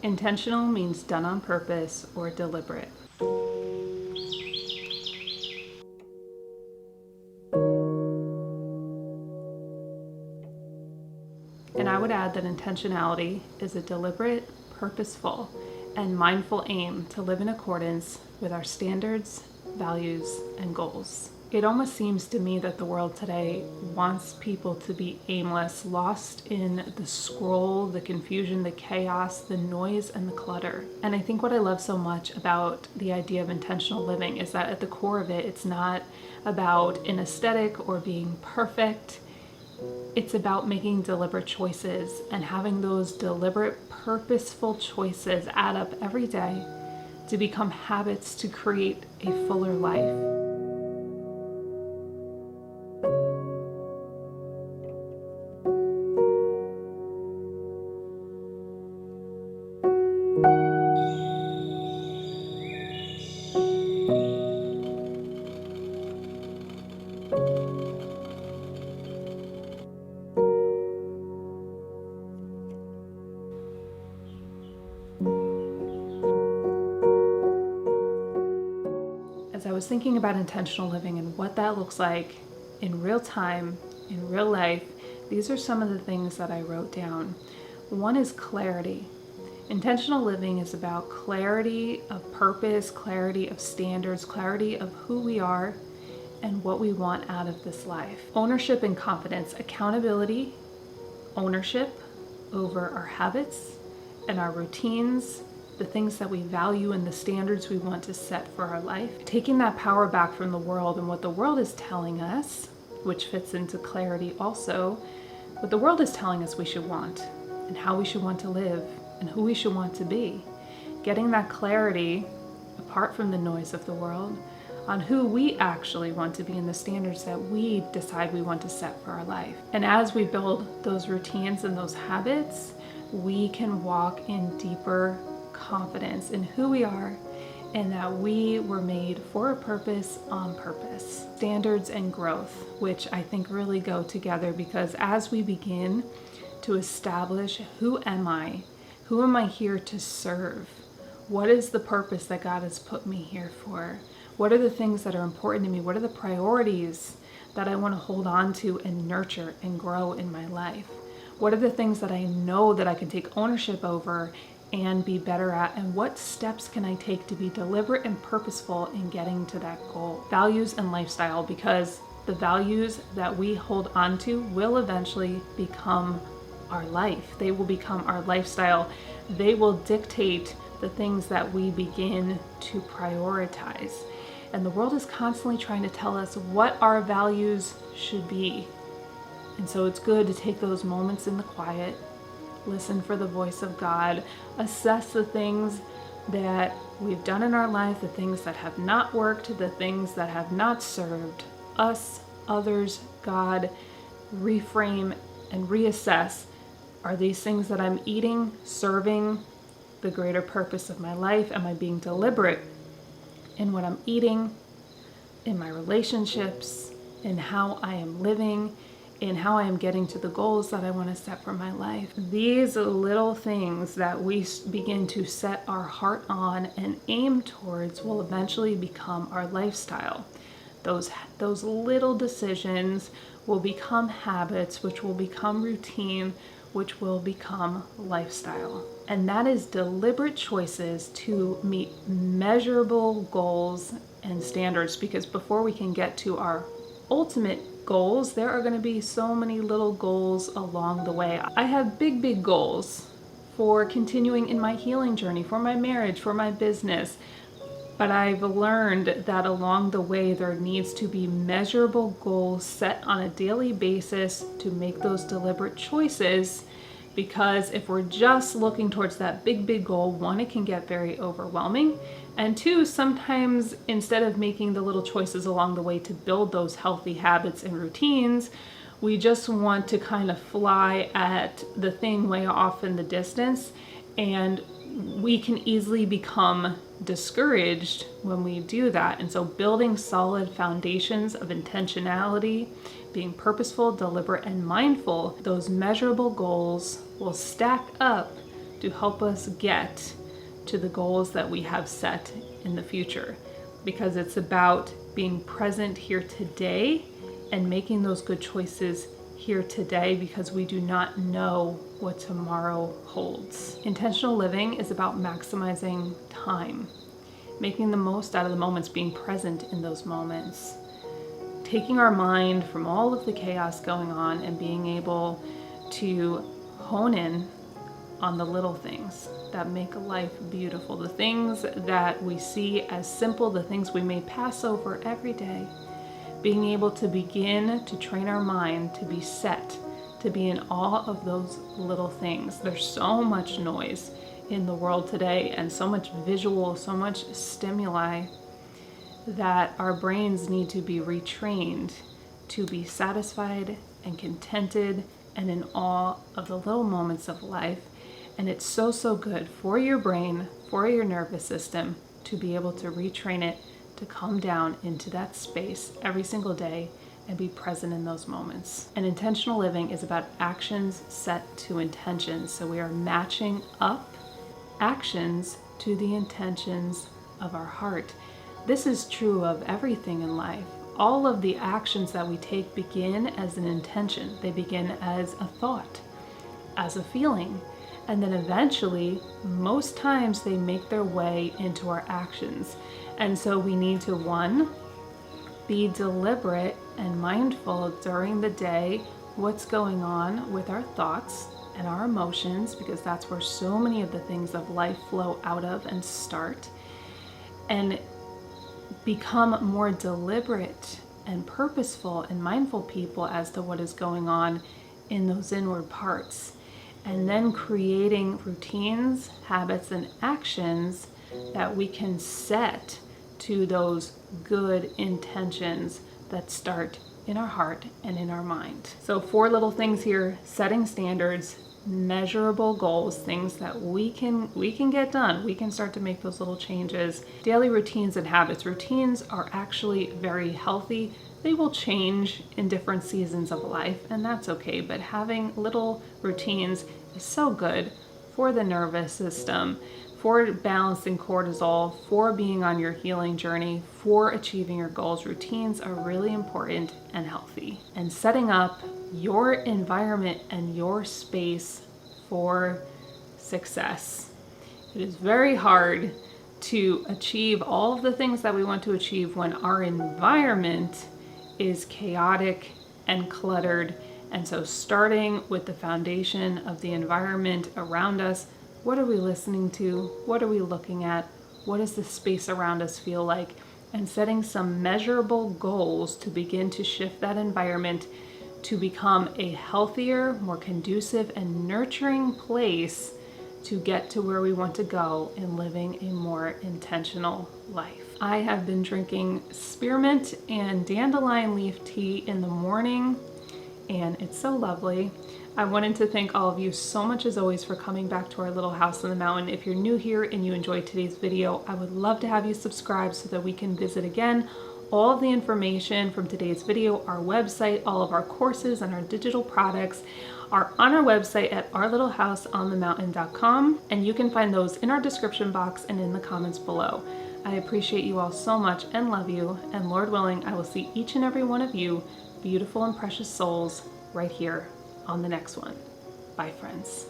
Intentional means done on purpose or deliberate. And I would add that intentionality is a deliberate, purposeful, and mindful aim to live in accordance with our standards, values, and goals. It almost seems to me that the world today wants people to be aimless, lost in the scroll, the confusion, the chaos, the noise, and the clutter. And I think what I love so much about the idea of intentional living is that at the core of it, it's not about an aesthetic or being perfect. It's about making deliberate choices and having those deliberate, purposeful choices add up every day to become habits to create a fuller life. As I was thinking about intentional living and what that looks like in real time, in real life, these are some of the things that I wrote down. One is clarity. Intentional living is about clarity of purpose, clarity of standards, clarity of who we are and what we want out of this life. Ownership and confidence, accountability, ownership over our habits and our routines, the things that we value and the standards we want to set for our life. Taking that power back from the world and what the world is telling us, which fits into clarity also, what the world is telling us we should want and how we should want to live and who we should want to be. Getting that clarity apart from the noise of the world on who we actually want to be and the standards that we decide we want to set for our life. And as we build those routines and those habits, we can walk in deeper confidence in who we are and that we were made for a purpose on purpose. Standards and growth, which I think really go together, because as we begin to establish who am I here to serve? What is the purpose that God has put me here for? What are the things that are important to me? What are the priorities that I want to hold on to and nurture and grow in my life? What are the things that I know that I can take ownership over and be better at? And what steps can I take to be deliberate and purposeful in getting to that goal? Values and lifestyle, because the values that we hold on to will eventually become our life. They will become our lifestyle. They will dictate the things that we begin to prioritize. And the world is constantly trying to tell us what our values should be. And so it's good to take those moments in the quiet, listen for the voice of God, assess the things that we've done in our life, the things that have not worked, the things that have not served us, others, God, reframe and reassess. Are these things that I'm eating serving the greater purpose of my life? Am I being deliberate in what I'm eating, in my relationships, in how I am living, in how I am getting to the goals that I want to set for my life? These little things that we begin to set our heart on and aim towards will eventually become our lifestyle. Those little decisions will become habits, which will become routine, which will become lifestyle. And that is deliberate choices to meet measurable goals and standards, because before we can get to our ultimate goals, there are going to be so many little goals along the way. I have big goals for continuing in my healing journey, for my marriage, for my business. But I've learned that along the way, there needs to be measurable goals set on a daily basis to make those deliberate choices. Because if we're just looking towards that big goal, one, it can get very overwhelming. And two, sometimes instead of making the little choices along the way to build those healthy habits and routines, we just want to kind of fly at the thing way off in the distance. And we can easily become discouraged when we do that. And so building solid foundations of intentionality, being purposeful, deliberate, and mindful, those measurable goals will stack up to help us get to the goals that we have set in the future, because it's about being present here today and making those good choices here today, because we do not know what tomorrow holds. Intentional living is about maximizing time, making the most out of the moments, being present in those moments, taking our mind from all of the chaos going on and being able to hone in on the little things that make life beautiful, the things that we see as simple, the things we may pass over every day. Being able to begin to train our mind to be set, to be in awe of those little things. There's so much noise in the world today and so much visual, so much stimuli, that our brains need to be retrained to be satisfied and contented and in awe of the little moments of life. And it's so, so good for your brain, for your nervous system, to be able to retrain it to come down into that space every single day and be present in those moments. And intentional living is about actions set to intentions. So we are matching up actions to the intentions of our heart. This is true of everything in life. All of the actions that we take begin as an intention. They begin as a thought, as a feeling, and then eventually, most times, they make their way into our actions. And so we need to, one, be deliberate and mindful during the day what's going on with our thoughts and our emotions, because that's where so many of the things of life flow out of and start. And become more deliberate and purposeful and mindful people as to what is going on in those inward parts. And then creating routines, habits, and actions that we can set to those good intentions that start in our heart and in our mind. So 4 little things here: setting standards, measurable goals, things that we can get done. We can start to make those little changes. Daily routines and habits. Routines are actually very healthy. They will change in different seasons of life, and that's okay. But having little routines is so good for the nervous system, for balancing cortisol, for being on your healing journey, for achieving your goals. Routines are really important and healthy. And setting up your environment and your space for success. It is very hard to achieve all of the things that we want to achieve when our environment is chaotic and cluttered. And so starting with the foundation of the environment around us, what are we listening to? What are we looking at? What does the space around us feel like? And setting some measurable goals to begin to shift that environment to become a healthier, more conducive, and nurturing place to get to where we want to go in living a more intentional life. I have been drinking spearmint and dandelion leaf tea in the morning, and it's so lovely. I wanted to thank all of you so much, as always, for coming back to our little house on the mountain. If you're new here and you enjoyed today's video, I would love to have you subscribe so that we can visit again. All of the information from today's video, our website, all of our courses and our digital products are on our website at ourlittlehouseonthemountain.com, and you can find those in our description box and in the comments below. I appreciate you all so much and love you, and Lord willing, I will see each and every one of you, beautiful and precious souls, right here on the next one. Bye, friends.